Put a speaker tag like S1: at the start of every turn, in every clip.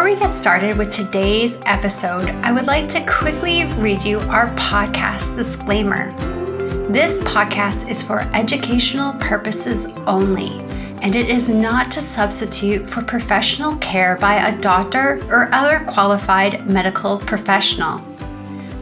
S1: we get started with today's episode, I would like to quickly read you our podcast disclaimer. This podcast is for educational purposes only, and it is not to substitute for professional care by a doctor or other qualified medical professional.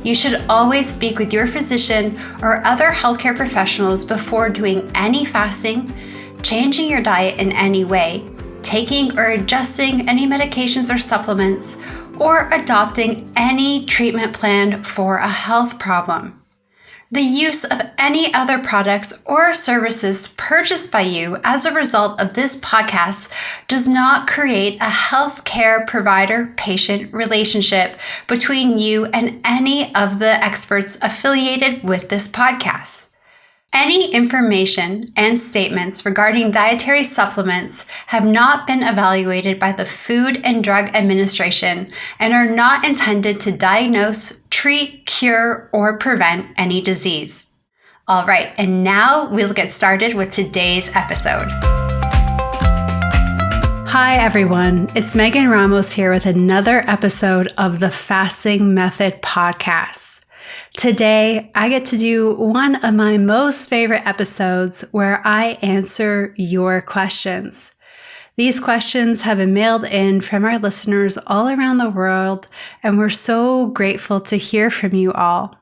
S1: You should always speak with your physician or other healthcare professionals before doing any fasting, changing your diet in any way, taking or adjusting any medications or supplements, or adopting any treatment plan for a health problem. The use of any other products or services purchased by you as a result of this podcast does not create a healthcare provider-patient relationship between you and any of the experts affiliated with this podcast. Any information and statements regarding dietary supplements have not been evaluated by the Food and Drug Administration and are not intended to diagnose, treat, cure, or prevent any disease. All right, and now we'll get started with today's episode. Hi everyone, it's Megan Ramos here with another episode of the Fasting Method podcast. Today, I get to do one of my most favorite episodes where I answer your questions. These questions have been mailed in from our listeners all around the world, and we're so grateful to hear from you all.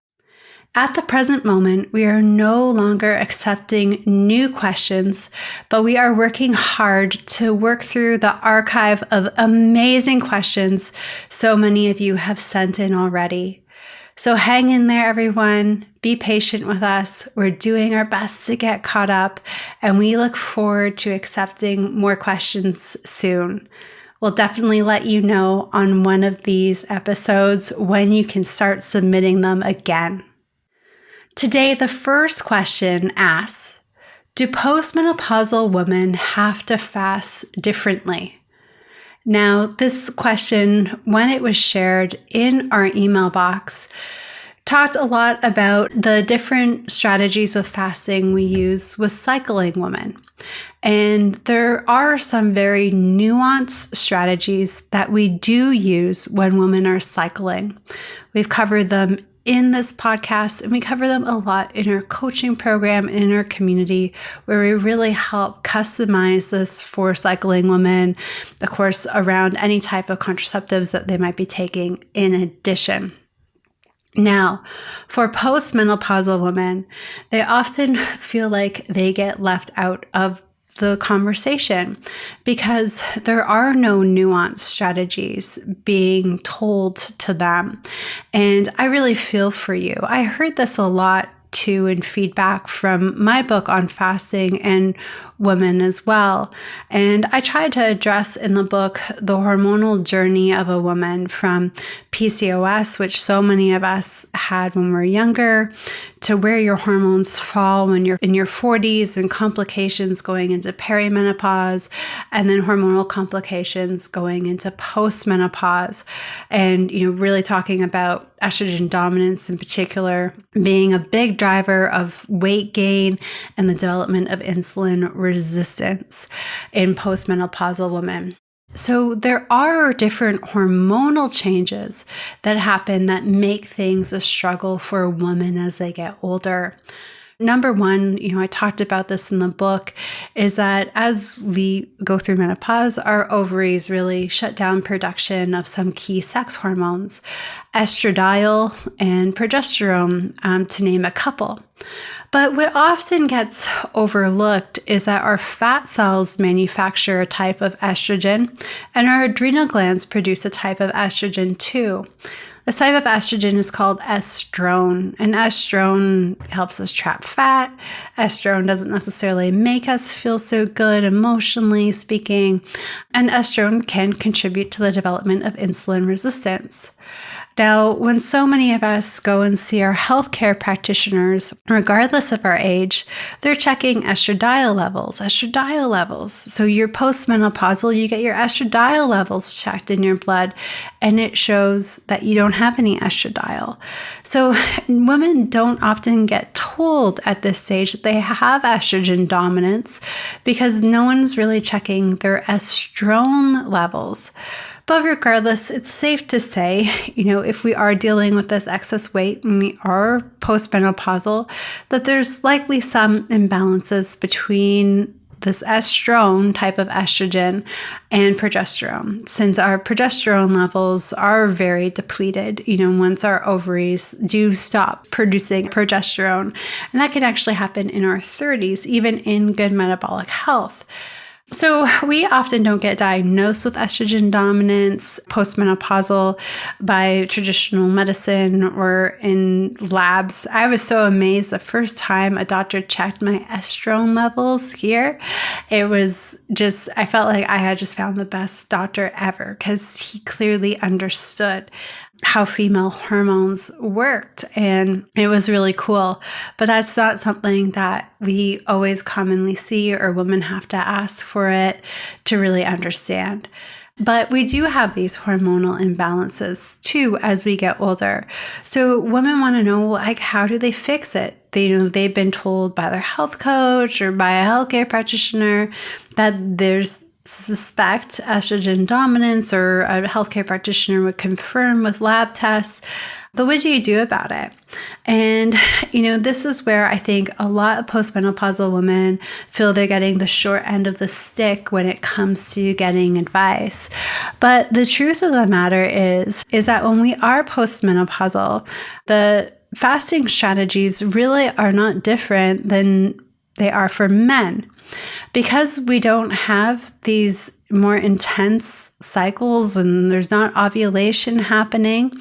S1: At the present moment, we are no longer accepting new questions, but we are working hard to work through the archive of amazing questions so many of you have sent in already. So hang in there, everyone. Be patient with us. We're doing our best to get caught up, and we look forward to accepting more questions soon. We'll definitely let you know on one of these episodes when you can start submitting them again. Today, the first question asks, do postmenopausal women have to fast differently? Now, this question, when it was shared in our email box, talked a lot about the different strategies of fasting we use with cycling women. And there are some very nuanced strategies that we do use when women are cycling. We've covered them in this podcast, and we cover them a lot in our coaching program and in our community, where we really help customize this for cycling women, of course, around any type of contraceptives that they might be taking in addition. Now, for postmenopausal women, they often feel like they get left out of the conversation because there are no nuanced strategies being told to them. And I really feel for you. I heard this a lot too in feedback from my book on fasting and women as well. And I tried to address in the book the hormonal journey of a woman from PCOS, which so many of us had when we were younger, to where your hormones fall when you're in your 40s and complications going into perimenopause, and then hormonal complications going into postmenopause. And, really talking about estrogen dominance in particular being a big driver of weight gain and the development of insulin resistance in postmenopausal women. So there are different hormonal changes that happen that make things a struggle for women as they get older. Number one, I talked about this in the book, is that as we go through menopause, our ovaries really shut down production of some key sex hormones, estradiol and progesterone, to name a couple. But what often gets overlooked is that our fat cells manufacture a type of estrogen, and our adrenal glands produce a type of estrogen too. This type of estrogen is called estrone, and estrone helps us trap fat. Estrone doesn't necessarily make us feel so good emotionally speaking, and estrone can contribute to the development of insulin resistance. Now, when so many of us go and see our healthcare practitioners, regardless of our age, they're checking estradiol levels. So you're postmenopausal, you get your estradiol levels checked in your blood, and it shows that you don't have any estradiol. So women don't often get told at this stage that they have estrogen dominance because no one's really checking their estrone levels. But regardless, it's safe to say, if we are dealing with this excess weight and we are postmenopausal, that there's likely some imbalances between this estrone type of estrogen and progesterone, since our progesterone levels are very depleted, once our ovaries do stop producing progesterone. And that can actually happen in our 30s, even in good metabolic health. So we often don't get diagnosed with estrogen dominance postmenopausal by traditional medicine or in labs. I was so amazed the first time a doctor checked my estrone levels here. It was just, I felt like I had just found the best doctor ever, because he clearly understood how female hormones worked, and it was really cool. But that's not something that we always commonly see, or women have to ask for it to really understand. But we do have these hormonal imbalances too as we get older. So women want to know, how do they fix it? They've been told by their health coach or by a healthcare practitioner that there's suspect estrogen dominance, or a healthcare practitioner would confirm with lab tests. But what do you do about it? And, this is where I think a lot of postmenopausal women feel they're getting the short end of the stick when it comes to getting advice. But the truth of the matter is that when we are postmenopausal, the fasting strategies really are not different than they are for men. Because we don't have these more intense cycles and there's not ovulation happening,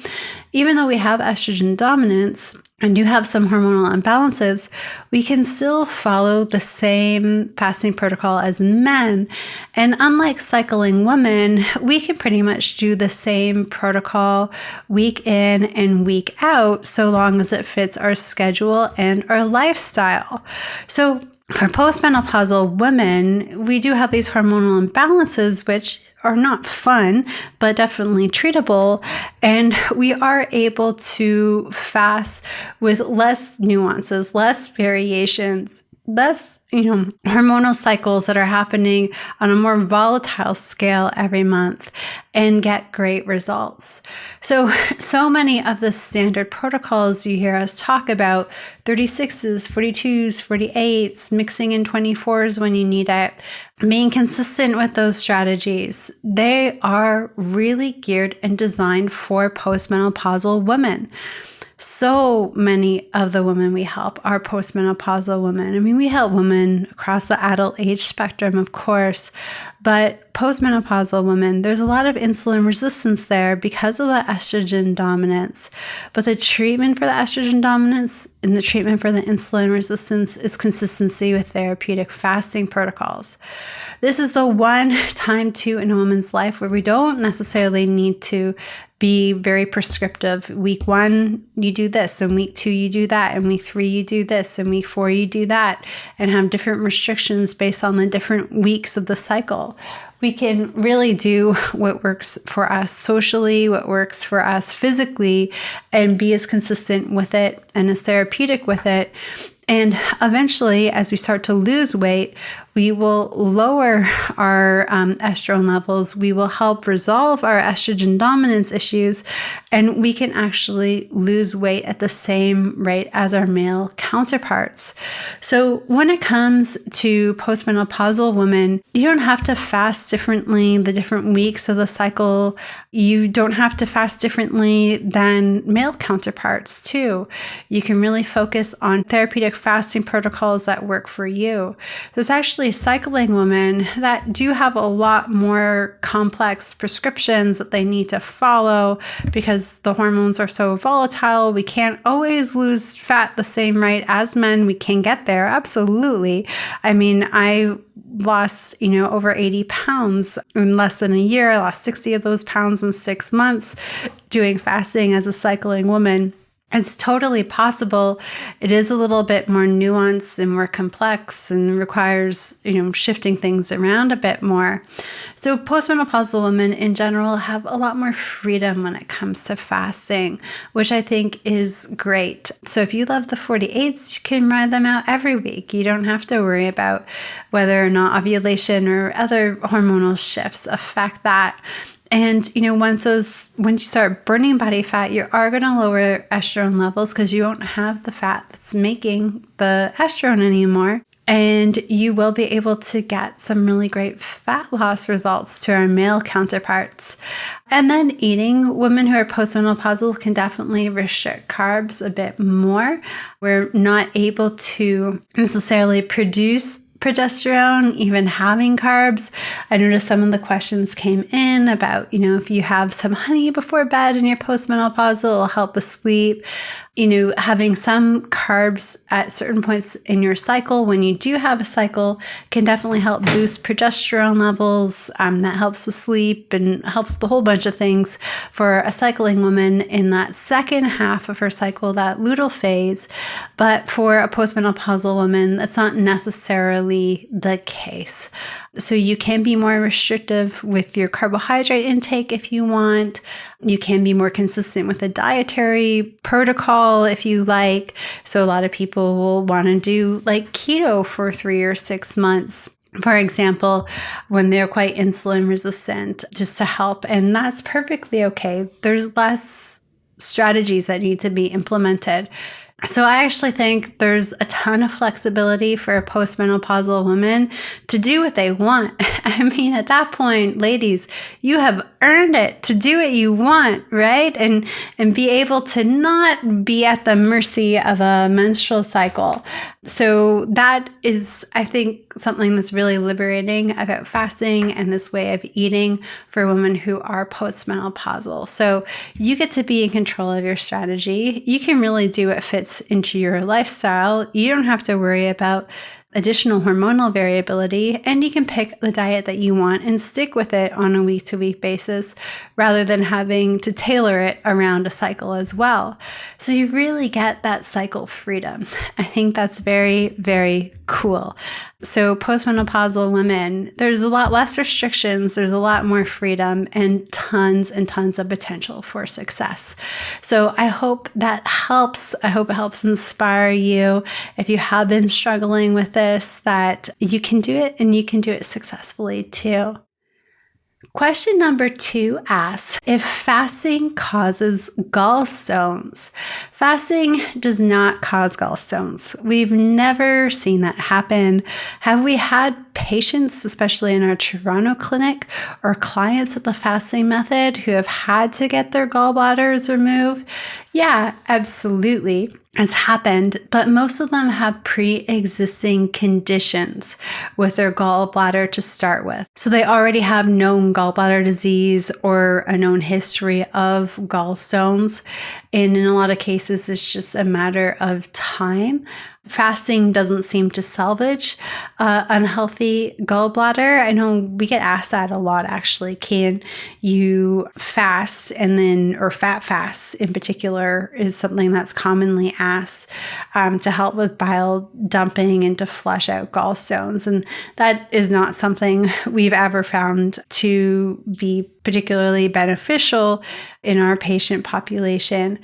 S1: even though we have estrogen dominance and do have some hormonal imbalances, we can still follow the same fasting protocol as men. And unlike cycling women, we can pretty much do the same protocol week in and week out, so long as it fits our schedule and our lifestyle. So for postmenopausal women, we do have these hormonal imbalances, which are not fun, but definitely treatable. And we are able to fast with less nuances, less variations, less, hormonal cycles that are happening on a more volatile scale every month, and get great results. So many of the standard protocols you hear us talk about, 36s, 42s, 48s, mixing in 24s when you need it, being consistent with those strategies, they are really geared and designed for postmenopausal women. So many of the women we help are postmenopausal women. We help women across the adult age spectrum, of course, but postmenopausal women, there's a lot of insulin resistance there because of the estrogen dominance. But the treatment for the estrogen dominance and the treatment for the insulin resistance is consistency with therapeutic fasting protocols. This is the one time too in a woman's life where we don't necessarily need to be very prescriptive. Week 1, you do this, and week 2, you do that, and week 3, you do this, and week 4, you do that, and have different restrictions based on the different weeks of the cycle. We can really do what works for us socially, what works for us physically, and be as consistent with it and as therapeutic with it. And eventually, as we start to lose weight, we will lower our estrone levels. We will help resolve our estrogen dominance issues, and we can actually lose weight at the same rate as our male counterparts. So when it comes to postmenopausal women, you don't have to fast differently the different weeks of the cycle. You don't have to fast differently than male counterparts too. You can really focus on therapeutic fasting protocols that work for you. There's actually cycling women that do have a lot more complex prescriptions that they need to follow because the hormones are so volatile. We can't always lose fat the same rate as men. We can get there, absolutely. I lost, over 80 pounds in less than a year. I lost 60 of those pounds in 6 months doing fasting as a cycling woman. It's totally possible. It is a little bit more nuanced and more complex and requires, shifting things around a bit more. So postmenopausal women in general have a lot more freedom when it comes to fasting, which I think is great. So if you love the 48s, you can ride them out every week. You don't have to worry about whether or not ovulation or other hormonal shifts affect that. And, once you start burning body fat, you are going to lower estrogen levels because you won't have the fat that's making the estrogen anymore. And you will be able to get some really great fat loss results to our male counterparts. And then eating, women who are postmenopausal can definitely restrict carbs a bit more. We're not able to necessarily produce progesterone, even having carbs. I noticed some of the questions came in about, if you have some honey before bed and you're postmenopausal, it'll help with sleep. Having some carbs at certain points in your cycle, when you do have a cycle, can definitely help boost progesterone levels. That helps with sleep and helps with a whole bunch of things for a cycling woman in that second half of her cycle, that luteal phase. But for a postmenopausal woman, that's not necessarily the case. So you can be more restrictive with your carbohydrate intake if you want. You can be more consistent with a dietary protocol if you like. So a lot of people will want to do like keto for 3 or 6 months, for example, when they're quite insulin resistant, just to help. And that's perfectly okay. There's less strategies that need to be implemented. So I actually think there's a ton of flexibility for a postmenopausal woman to do what they want. I mean, at that point, ladies, you have earned it to do what you want, right? And be able to not be at the mercy of a menstrual cycle. So that is, I think, something that's really liberating about fasting and this way of eating for women who are postmenopausal. So you get to be in control of your strategy. You can really do what fits into your lifestyle. You don't have to worry about additional hormonal variability, and you can pick the diet that you want and stick with it on a week-to-week basis rather than having to tailor it around a cycle as well. So you really get that cycle freedom. I think that's very, very cool. So postmenopausal women, there's a lot less restrictions, there's a lot more freedom, and tons of potential for success. So I hope that helps. I hope it helps inspire you. If you have been struggling with this, that you can do it and you can do it successfully too. Question number 2 asks if fasting causes gallstones. Fasting does not cause gallstones. We've never seen that happen. Have we had patients, especially in our Toronto clinic, or clients with the fasting method who have had to get their gallbladders removed? Yeah, absolutely. It's happened, but most of them have pre-existing conditions with their gallbladder to start with. So they already have known gallbladder disease or a known history of gallstones. And in a lot of cases, it's just a matter of time. Fasting doesn't seem to salvage unhealthy gallbladder. I know we get asked that a lot, actually. Can you fast or fat fast in particular is something that's commonly asked to help with bile dumping and to flush out gallstones. And that is not something we've ever found to be particularly beneficial in our patient population.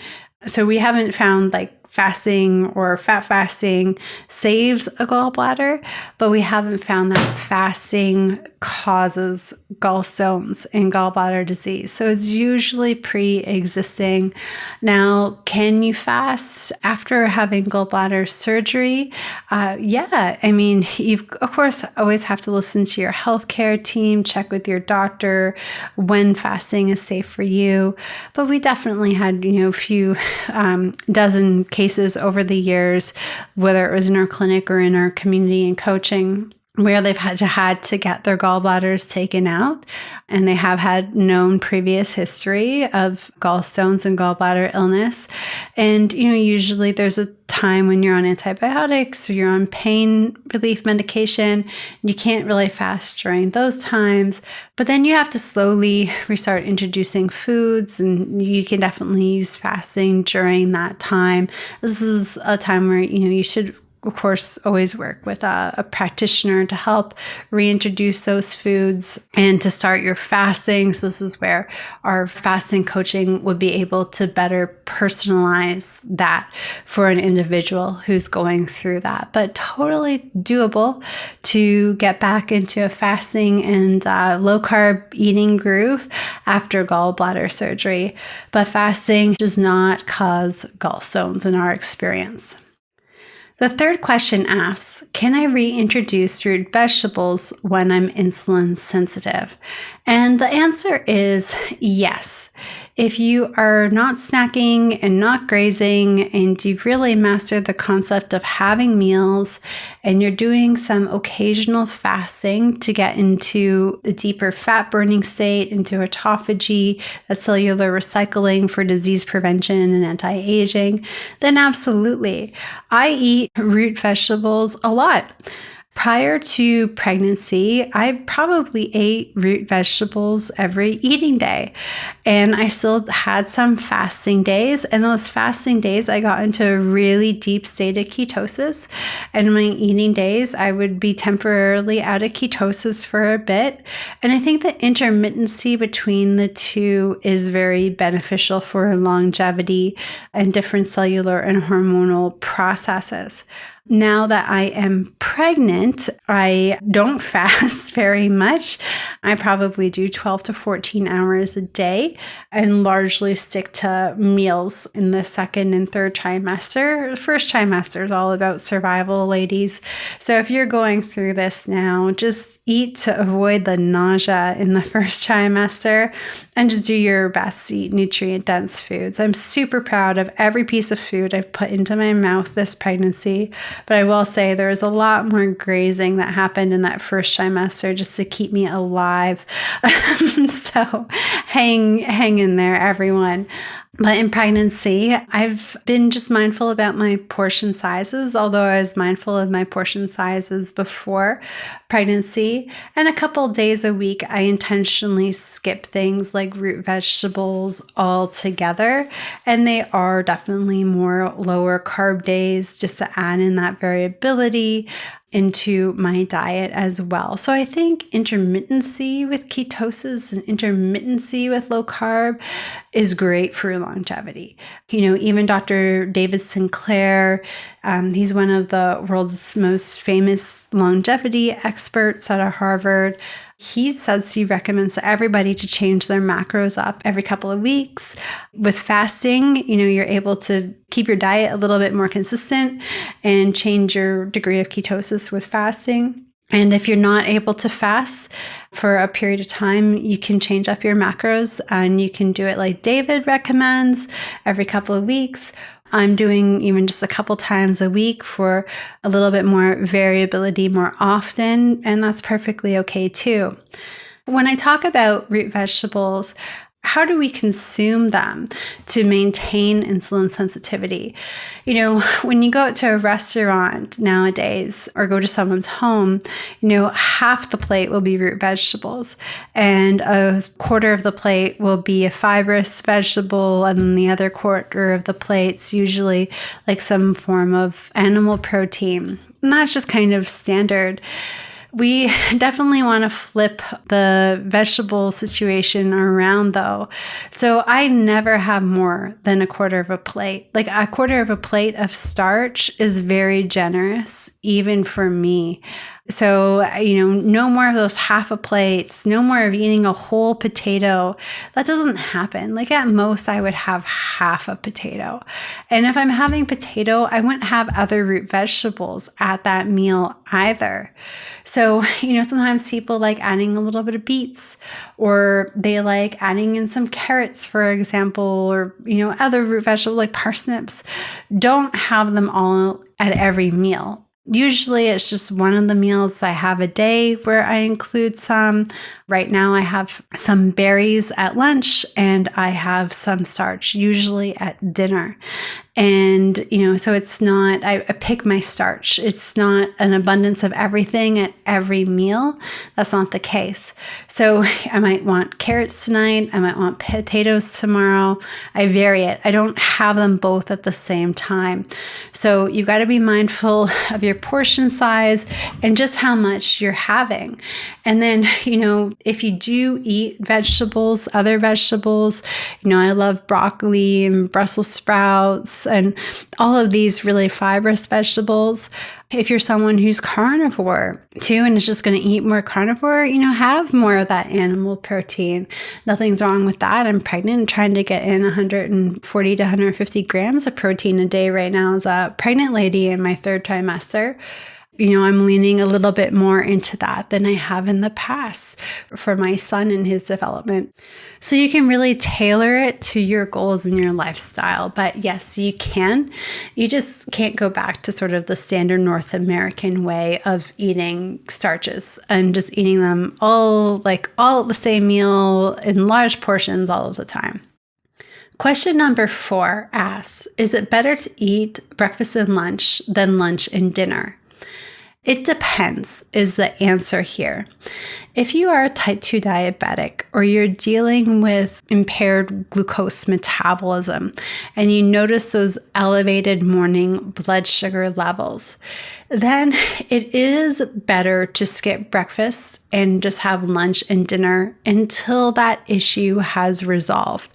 S1: So we haven't found fasting or fat fasting saves a gallbladder, but we haven't found that fasting causes gallstones and gallbladder disease. So it's usually pre-existing. Now, can you fast after having gallbladder surgery? Yeah, I mean, you of course always have to listen to your healthcare team, check with your doctor when fasting is safe for you. But we definitely had, a few dozen cases over the years, whether it was in our clinic or in our community and coaching, where they've had to get their gallbladders taken out, and they have had known previous history of gallstones and gallbladder illness. And, usually there's a time when you're on antibiotics or you're on pain relief medication. You can't really fast during those times, but then you have to slowly restart introducing foods, and you can definitely use fasting during that time. This is a time where, you should of course, always work with a practitioner to help reintroduce those foods and to start your fasting. So this is where our fasting coaching would be able to better personalize that for an individual who's going through that. But totally doable to get back into a fasting and low carb eating groove after gallbladder surgery. But fasting does not cause gallstones in our experience. The third question asks, can I reintroduce root vegetables when I'm insulin sensitive? And the answer is yes. If you are not snacking and not grazing and you've really mastered the concept of having meals and you're doing some occasional fasting to get into a deeper fat burning state, into autophagy, that cellular recycling for disease prevention and anti-aging, then absolutely. I eat root vegetables a lot. Prior to pregnancy, I probably ate root vegetables every eating day. And I still had some fasting days. And those fasting days, I got into a really deep state of ketosis. And my eating days, I would be temporarily out of ketosis for a bit. And I think the intermittency between the two is very beneficial for longevity and different cellular and hormonal processes. Now that I am pregnant, I don't fast very much. I probably do 12 to 14 hours a day and largely stick to meals in the second and third trimester. The first trimester is all about survival, ladies. So if you're going through this now, just eat to avoid the nausea in the first trimester and just do your best to eat nutrient-dense foods. I'm super proud of every piece of food I've put into my mouth this pregnancy. But I will say there was a lot more grazing that happened in that first trimester just to keep me alive. So hang in there, everyone. But in pregnancy, I've been just mindful about my portion sizes, although I was mindful of my portion sizes before pregnancy. And a couple days a week, I intentionally skip things like root vegetables altogether. And they are definitely more lower carb days just to add in that variability into my diet as well. So I think intermittency with ketosis and intermittency with low carb is great for longevity. Even Dr. David Sinclair, he's one of the world's most famous longevity experts out of Harvard. He says he recommends to everybody to change their macros up every couple of weeks. With fasting, you're able to keep your diet a little bit more consistent and change your degree of ketosis with fasting. And if you're not able to fast for a period of time, you can change up your macros and you can do it like David recommends every couple of weeks. I'm doing even just a couple times a week for a little bit more variability more often, and that's perfectly okay too. When I talk about root vegetables, how do we consume them to maintain insulin sensitivity? When you go out to a restaurant nowadays or go to someone's home, half the plate will be root vegetables and a quarter of the plate will be a fibrous vegetable, and then the other quarter of the plate's usually like some form of animal protein. And that's just kind of standard. We definitely want to flip the vegetable situation around though. So I never have more than a quarter of a plate. Like a quarter of a plate of starch is very generous, even for me. So, no more of those half a plates, no more of eating a whole potato. That doesn't happen. Like at most, I would have half a potato. And if I'm having potato, I wouldn't have other root vegetables at that meal either. So, sometimes people like adding a little bit of beets, or they like adding in some carrots, for example, or, other root vegetables like parsnips. Don't have them all at every meal. Usually it's just one of the meals I have a day where I include some. Right now I have some berries at lunch and I have some starch, usually at dinner. And, so it's not, I pick my starch. It's not an abundance of everything at every meal. That's not the case. So I might want carrots tonight. I might want potatoes tomorrow. I vary it. I don't have them both at the same time. So you've got to be mindful of your portion size and just how much you're having. And then, if you do eat vegetables, other vegetables, I love broccoli and Brussels sprouts and all of these really fibrous vegetables. If you're someone who's carnivore too, and is just going to eat more carnivore, have more of that animal protein. Nothing's wrong with that. I'm pregnant and trying to get in 140 to 150 grams of protein a day right now as a pregnant lady in my third trimester. I'm leaning a little bit more into that than I have in the past for my son and his development. So you can really tailor it to your goals and your lifestyle. But yes, you can. You just can't go back to sort of the standard North American way of eating starches and just eating them all at the same meal in large portions all of the time. Question number 4 asks, is it better to eat breakfast and lunch than lunch and dinner? It depends is the answer here. If you are a type 2 diabetic or you're dealing with impaired glucose metabolism and you notice those elevated morning blood sugar levels, then it is better to skip breakfast and just have lunch and dinner until that issue has resolved.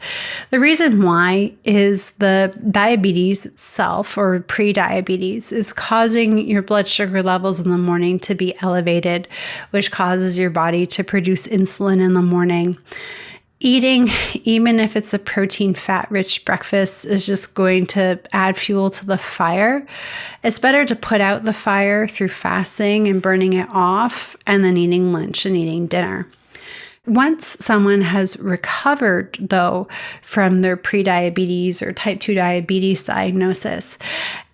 S1: The reason why is the diabetes itself, or pre-diabetes, is causing your blood sugar levels in the morning to be elevated, which causes your body to produce insulin in the morning. Eating, even if it's a protein, fat-rich breakfast, is just going to add fuel to the fire. It's better to put out the fire through fasting and burning it off, and then eating lunch and eating dinner. Once someone has recovered, though, from their prediabetes or type 2 diabetes diagnosis,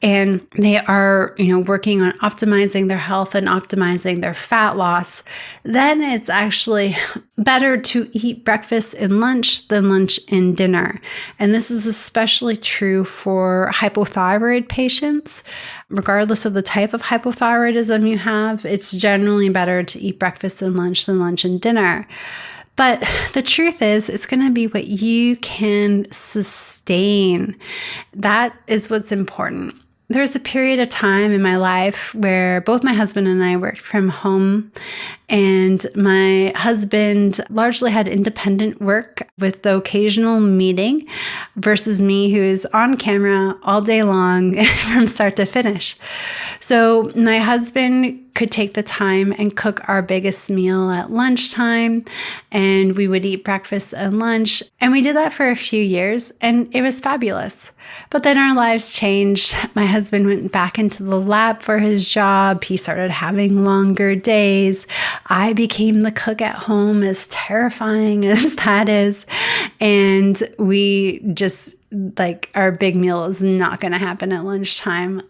S1: and they are, working on optimizing their health and optimizing their fat loss, then it's actually better to eat breakfast and lunch than lunch and dinner. And this is especially true for hypothyroid patients. Regardless of the type of hypothyroidism you have, it's generally better to eat breakfast and lunch than lunch and dinner. But the truth is, it's going to be what you can sustain. That is what's important. There was a period of time in my life where both my husband and I worked from home, and my husband largely had independent work with the occasional meeting versus me, who is on camera all day long from start to finish. So my husband could take the time and cook our biggest meal at lunchtime, and we would eat breakfast and lunch. And we did that for a few years, and it was fabulous. But then our lives changed. My husband went back into the lab for his job. He started having longer days. I became the cook at home, as terrifying as that is. And we just, our big meal is not going to happen at lunchtime,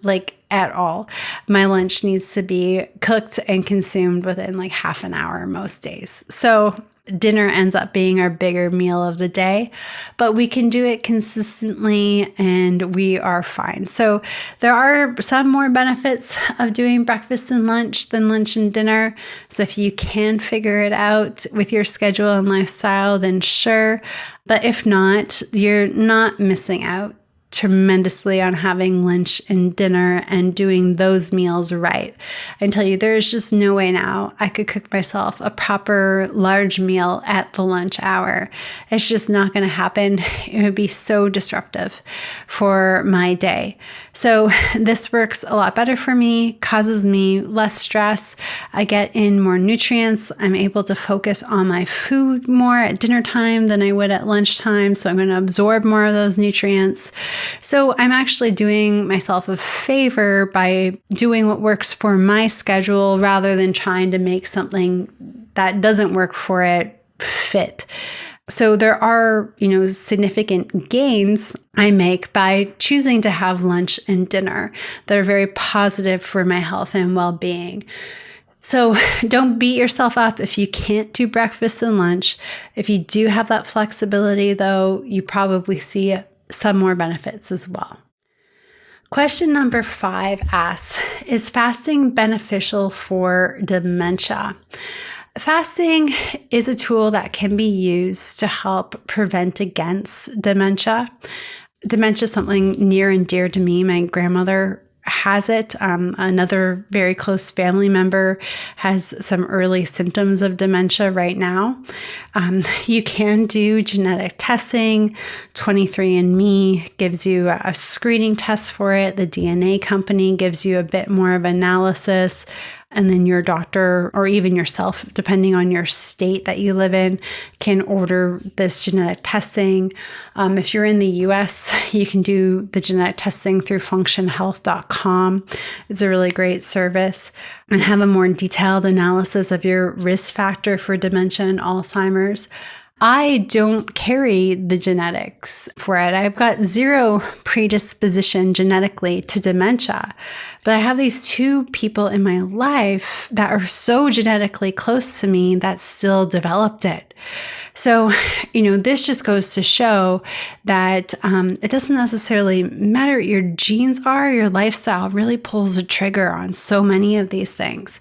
S1: at all. My lunch needs to be cooked and consumed within half an hour most days. So dinner ends up being our bigger meal of the day, but we can do it consistently and we are fine. So there are some more benefits of doing breakfast and lunch than lunch and dinner. So if you can figure it out with your schedule and lifestyle, then sure. But if not, you're not missing out tremendously on having lunch and dinner and doing those meals right. I can tell you, there's just no way now I could cook myself a proper large meal at the lunch hour. It's just not going to happen. It would be so disruptive for my day. So this works a lot better for me, causes me less stress. I get in more nutrients. I'm able to focus on my food more at dinner time than I would at lunchtime. So I'm going to absorb more of those nutrients. So I'm actually doing myself a favor by doing what works for my schedule rather than trying to make something that doesn't work for it fit. So there are, significant gains I make by choosing to have lunch and dinner that are very positive for my health and well-being. So don't beat yourself up if you can't do breakfast and lunch. If you do have that flexibility, though, you probably see some more benefits as well. Question number 5 asks, is fasting beneficial for dementia? Fasting is a tool that can be used to help prevent against dementia. Dementia is something near and dear to me. My grandmother has it. Another very close family member has some early symptoms of dementia right now. You can do genetic testing. 23andMe gives you a screening test for it. The DNA company gives you a bit more of analysis. And then your doctor, or even yourself, depending on your state that you live in, can order this genetic testing. If you're in the US, you can do the genetic testing through functionhealth.com. It's a really great service, and have a more detailed analysis of your risk factor for dementia and Alzheimer's. I don't carry the genetics for it. I've got zero predisposition genetically to dementia, but I have these 2 people in my life that are so genetically close to me that still developed it. So, this just goes to show that it doesn't necessarily matter what your genes are. Your lifestyle really pulls the trigger on so many of these things.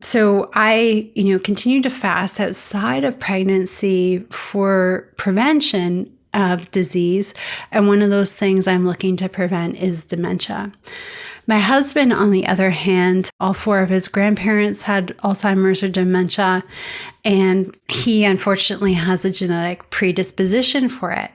S1: So I, continue to fast outside of pregnancy for prevention of disease. And one of those things I'm looking to prevent is dementia. My husband, on the other hand, all 4 of his grandparents had Alzheimer's or dementia, and he unfortunately has a genetic predisposition for it.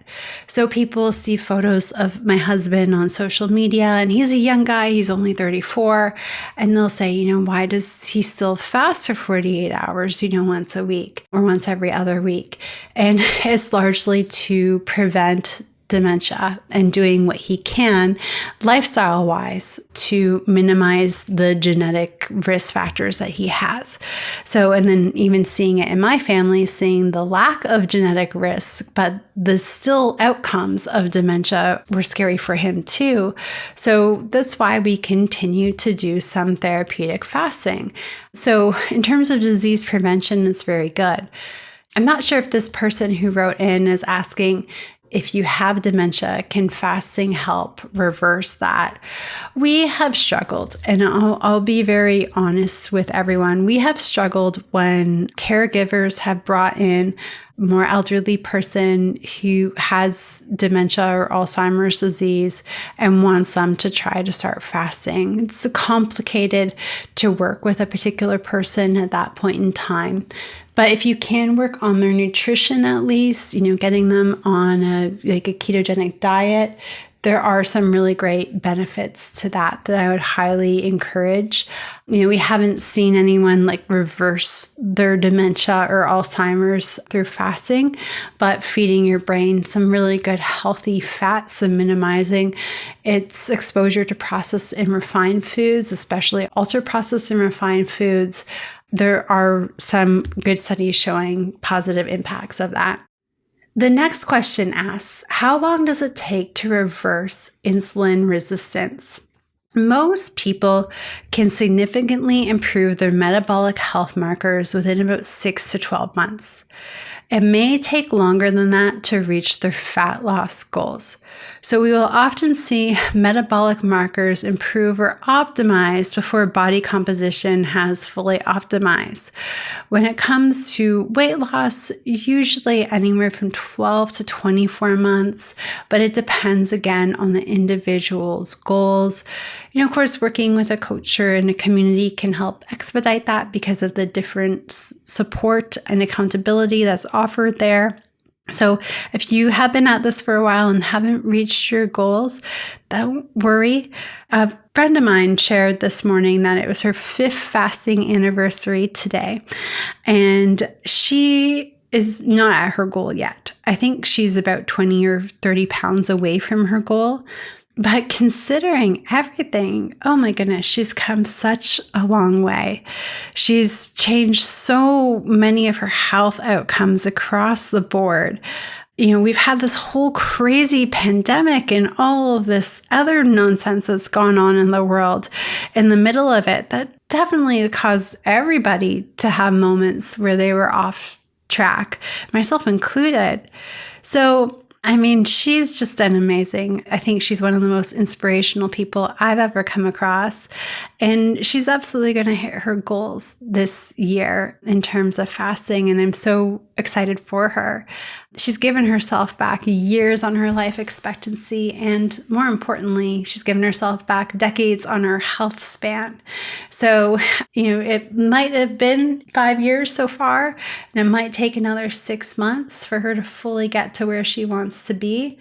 S1: So people see photos of my husband on social media, and he's a young guy, he's only 34, and they'll say, why does he still fast for 48 hours, once a week or once every other week? And it's largely to prevent dementia and doing what he can lifestyle-wise to minimize the genetic risk factors that he has. So, and then even seeing it in my family, seeing the lack of genetic risk, but the still outcomes of dementia were scary for him too. So that's why we continue to do some therapeutic fasting. So in terms of disease prevention, it's very good. I'm not sure if this person who wrote in is asking, if you have dementia, can fasting help reverse that? We have struggled, and I'll be very honest with everyone. We have struggled when caregivers have brought in a more elderly person who has dementia or Alzheimer's disease and wants them to try to start fasting. It's complicated to work with a particular person at that point in time. But if you can work on their nutrition at least, getting them on a ketogenic diet, there are some really great benefits to that I would highly encourage. We haven't seen anyone reverse their dementia or Alzheimer's through fasting, but feeding your brain some really good healthy fats and minimizing its exposure to processed and refined foods, especially ultra-processed and refined foods. There are some good studies showing positive impacts of that. The next question asks, how long does it take to reverse insulin resistance? Most people can significantly improve their metabolic health markers within about 6 to 12 months. It may take longer than that to reach their fat loss goals. So we will often see metabolic markers improve or optimize before body composition has fully optimized. When it comes to weight loss, usually anywhere from 12 to 24 months, but it depends again on the individual's goals. Of course, working with a coach or in a community can help expedite that because of the different support and accountability that's offered there. So if you have been at this for a while and haven't reached your goals, don't worry. A friend of mine shared this morning that it was her 5th fasting anniversary today, and she is not at her goal yet. I think she's about 20 or 30 pounds away from her goal. But considering everything, oh my goodness, she's come such a long way. She's changed so many of her health outcomes across the board. We've had this whole crazy pandemic and all of this other nonsense that's gone on in the world in the middle of it that definitely caused everybody to have moments where they were off track, myself included. So I mean, she's just done amazing. I think she's one of the most inspirational people I've ever come across. And she's absolutely going to hit her goals this year in terms of fasting. And I'm so excited for her. She's given herself back years on her life expectancy. And more importantly, she's given herself back decades on her health span. So, it might have been 5 years so far, and it might take another 6 months for her to fully get to where she wants to be.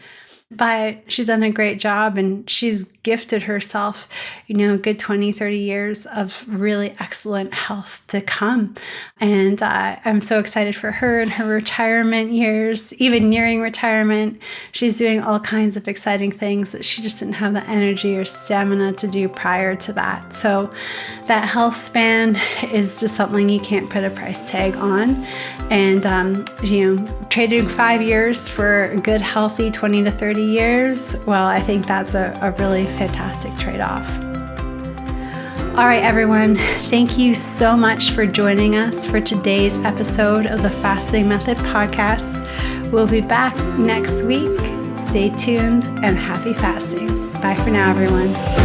S1: But she's done a great job, and she's gifted herself, a good 20, 30 years of really excellent health to come. And I'm so excited for her in her retirement years, even nearing retirement. She's doing all kinds of exciting things that she just didn't have the energy or stamina to do prior to that. So that health span is just something you can't put a price tag on. And, trading 5 years for a good, healthy 20 to 30 years, well, I think that's a really fantastic trade-off. All right, everyone, thank you so much for joining us for today's episode of the Fasting Method podcast. We'll be back next week. Stay tuned and happy fasting. Bye for now, everyone.